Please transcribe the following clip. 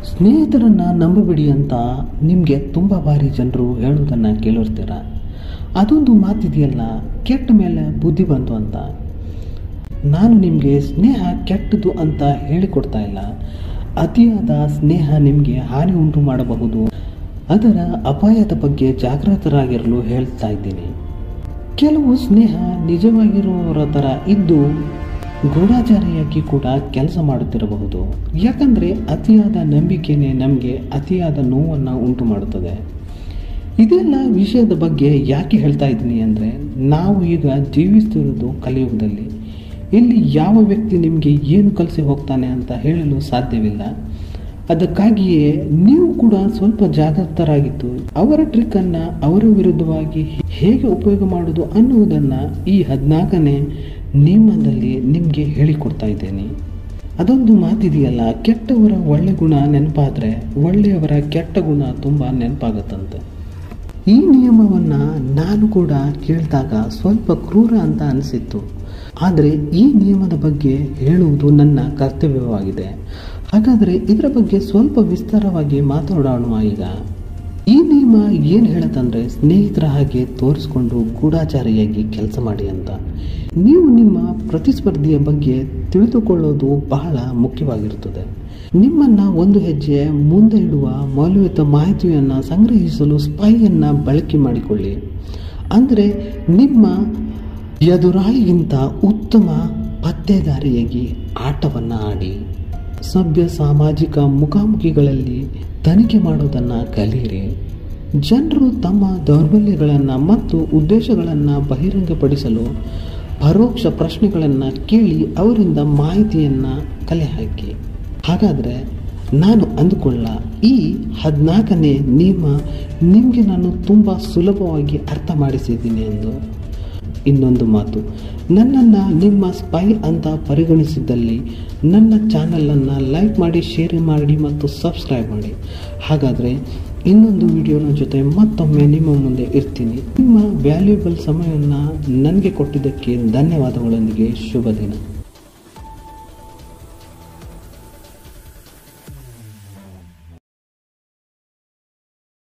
ಸ್ನೇಹಿತರನ್ನು ನಂಬಬೇಡಿ ಅಂತ ನಿಮಗೆ ತುಂಬ ಬಾರಿ ಜನರು ಹೇಳುವುದನ್ನು ಕೇಳಿರ್ತೀರ. ಅದೊಂದು ಮಾತಿದೆಯಲ್ಲ, ಕೆಟ್ಟ ಮೇಲೆ ಬುದ್ಧಿ ಬಂತು ಅಂತ. ನಾನು ನಿಮಗೆ ಸ್ನೇಹ ಕೆಟ್ಟದು ಅಂತ ಹೇಳಿಕೊಡ್ತಾ ಇಲ್ಲ. ಅತಿಯಾದ ಸ್ನೇಹ ನಿಮಗೆ ಹಾನಿ ಉಂಟು ಮಾಡಬಹುದು. ಅದರ ಅಪಾಯದ ಬಗ್ಗೆ ಜಾಗೃತರಾಗಿರಲು ಹೇಳ್ತಾ ಇದ್ದೀನಿ. ಕೆಲವು ಸ್ನೇಹ ನಿಜವಾಗಿರುವವರ ಥರ ಇದ್ದು ಗೂಢಚಾರಿಯಾಗಿ ಕೂಡ ಕೆಲಸ ಮಾಡುತ್ತಿರಬಹುದು. ಯಾಕಂದರೆ ಅತಿಯಾದ ನಂಬಿಕೆನೇ ನಮಗೆ ಅತಿಯಾದ ನೋವನ್ನು ಉಂಟು ಮಾಡುತ್ತದೆ. ಇದೆಲ್ಲ ವಿಷಯದ ಬಗ್ಗೆ ಯಾಕೆ ಹೇಳ್ತಾ ಇದ್ದೀನಿ ಅಂದರೆ, ನಾವು ಈಗ ಜೀವಿಸ್ತಿರೋದು ಕಲಿಯುಗದಲ್ಲಿ. ಇಲ್ಲಿ ಯಾವ ವ್ಯಕ್ತಿ ನಿಮಗೆ ಏನು ಕಲಿಸಿ ಹೋಗ್ತಾನೆ ಅಂತ ಹೇಳಲು ಸಾಧ್ಯವಿಲ್ಲ. ಅದಕ್ಕಾಗಿಯೇ ನೀವು ಕೂಡ ಸ್ವಲ್ಪ ಜಾಗೃತರಾಗಿದ್ದು ಅವರ ಟ್ರಿಕ್ಕನ್ನು ಅವರ ವಿರುದ್ಧವಾಗಿ ಹೇಗೆ ಉಪಯೋಗ ಮಾಡೋದು ಅನ್ನುವುದನ್ನು ಈ 14ನೇ ನಿಯಮದಲ್ಲಿ ನಿಮಗೆ ಹೇಳಿಕೊಡ್ತಾ ಇದ್ದೇನೆ. ಅದೊಂದು ಮಾತಿದೆಯಲ್ಲ, ಕೆಟ್ಟವರ ಒಳ್ಳೆ ಗುಣ ನೆನಪಾದರೆ ಒಳ್ಳೆಯವರ ಕೆಟ್ಟ ಗುಣ ತುಂಬ ನೆನಪಾಗುತ್ತಂತೆ. ಈ ನಿಯಮವನ್ನು ನಾನು ಕೂಡ ಕೇಳಿದಾಗ ಸ್ವಲ್ಪ ಕ್ರೂರ ಅಂತ ಅನಿಸಿತ್ತು. ಆದರೆ ಈ ನಿಯಮದ ಬಗ್ಗೆ ಹೇಳುವುದು ನನ್ನ ಕರ್ತವ್ಯವಾಗಿದೆ. ಹಾಗಾದರೆ ಇದರ ಬಗ್ಗೆ ಸ್ವಲ್ಪ ವಿಸ್ತಾರವಾಗಿ ಮಾತಾಡೋಣ. ಈಗ ಈ ನಿಯಮ ಏನು ಹೇಳುತ್ತಂದರೆ, ಸ್ನೇಹಿತರ ಹಾಗೆ ತೋರಿಸ್ಕೊಂಡು ಗೂಢಚಾರಿಯಾಗಿ ಕೆಲಸ ಮಾಡಿ ಅಂತ. ನೀವು ನಿಮ್ಮ ಪ್ರತಿಸ್ಪರ್ಧಿಯ ಬಗ್ಗೆ ತಿಳಿದುಕೊಳ್ಳೋದು ಬಹಳ ಮುಖ್ಯವಾಗಿರುತ್ತದೆ. ನಿಮ್ಮನ್ನು ಒಂದು ಹೆಜ್ಜೆ ಮುಂದೆ ಇಡುವ ಮೌಲ್ಯಯುತ ಮಾಹಿತಿಯನ್ನು ಸಂಗ್ರಹಿಸಲು ಸ್ಪೈಯನ್ನು ಬಳಕೆ ಮಾಡಿಕೊಳ್ಳಿ. ಅಂದರೆ ನಿಮ್ಮ ಎದುರಾಳಿಗಿಂತ ಉತ್ತಮ ಪತ್ತೇದಾರಿಯಾಗಿ ಆಟವನ್ನು ಆಡಿ. ಸಭ್ಯ ಸಾಮಾಜಿಕ ಮುಖಾಮುಖಿಗಳಲ್ಲಿ ತನಿಖೆ ಮಾಡೋದನ್ನು ಕಲಿಯಿರಿ. ಜನರು ತಮ್ಮ ದೌರ್ಬಲ್ಯಗಳನ್ನು ಮತ್ತು ಉದ್ದೇಶಗಳನ್ನು ಬಹಿರಂಗಪಡಿಸಲು ಪರೋಕ್ಷ ಪ್ರಶ್ನೆಗಳನ್ನು ಕೇಳಿ ಅವರಿಂದ ಮಾಹಿತಿಯನ್ನು ಕಲೆ ಹಾಕಿ. ಹಾಗಾದರೆ ನಾನು ಅಂದುಕೊಳ್ಳ, ಈ 14ನೇ ನಿಯಮ ನಿಮಗೆ ನಾನು ತುಂಬ ಸುಲಭವಾಗಿ ಅರ್ಥ ಮಾಡಿಸಿದ್ದೀನಿ ಎಂದು. ಇನ್ನೊಂದು ಮಾತು, ನನ್ನನ್ನು ನಿಮ್ಮ ಸ್ಪೈ ಅಂತ ಪರಿಗಣಿಸಿದ್ದಲ್ಲಿ ನನ್ನ ಚಾನಲನ್ನು ಲೈಕ್ ಮಾಡಿ, ಶೇರ್ ಮಾಡಿ ಮತ್ತು ಸಬ್ಸ್ಕ್ರೈಬ್ ಮಾಡಿ. ಹಾಗಾದರೆ ಇನ್ನೊಂದು ವಿಡಿಯೋನ ಜೊತೆ ಮತ್ತೊಮ್ಮೆ ನಿಮ್ಮ ಮುಂದೆ ಇರ್ತೀನಿ. ನಿಮ್ಮ ವ್ಯಾಲ್ಯೂಬಲ್ ಸಮಯವನ್ನು ನನಗೆ ಕೊಟ್ಟಿದ್ದಕ್ಕೆ ಧನ್ಯವಾದಗಳೊಂದಿಗೆ ಶುಭ ದಿನ.